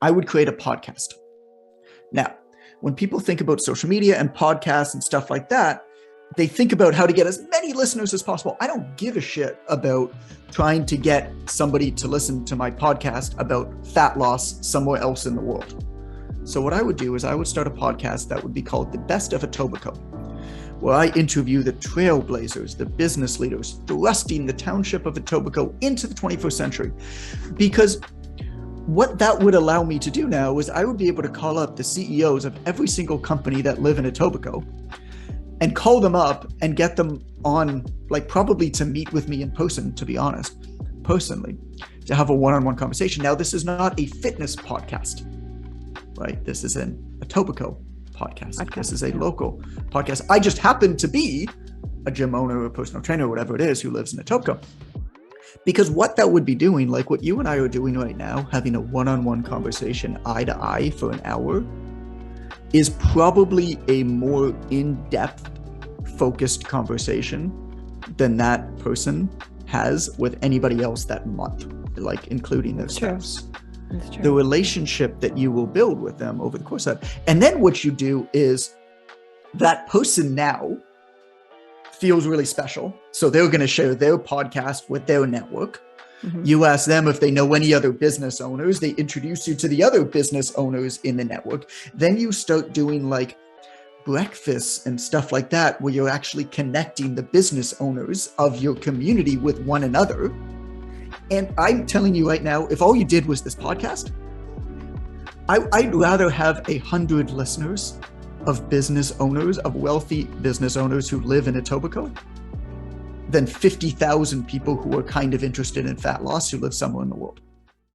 I would create a podcast. Now, when people think about social media and podcasts and stuff like that, they think about how to get as many listeners as possible. I don't give a shit about trying to get somebody to listen to my podcast about fat loss somewhere else in the world. So what I would do is I would start a podcast that would be called The Best of Etobicoke, where I interview the trailblazers, the business leaders, thrusting the township of Etobicoke into the 21st century. Because what that would allow me to do now is I would be able to call up the CEOs of every single company that live in Etobicoke and call them up and get them on, like, probably to meet with me in person, to be honest, personally, to have a one-on-one conversation. Now, this is not a fitness podcast, right? This is an Etobicoke podcast. This is a local podcast. I just happen to be a gym owner or a personal trainer or whatever it is who lives in Etobicoke. Because what that would be doing, like what you and I are doing right now, having a one-on-one conversation eye to eye for an hour, is probably a more in-depth focused conversation than that person has with anybody else that month, like including their spouse. The relationship that you will build with them over the course of that. And then what you do is that person now feels really special. So they're going to share their podcast with their network. Mm-hmm. You ask them if they know any other business owners. They introduce you to the other business owners in the network. Then you start doing like breakfasts and stuff like that, where you're actually connecting the business owners of your community with one another. And I'm telling you right now, if all you did was this podcast, I'd rather have 100 listeners of business owners, of wealthy business owners who live in Etobicoke, than 50,000 people who are kind of interested in fat loss who live somewhere in the world.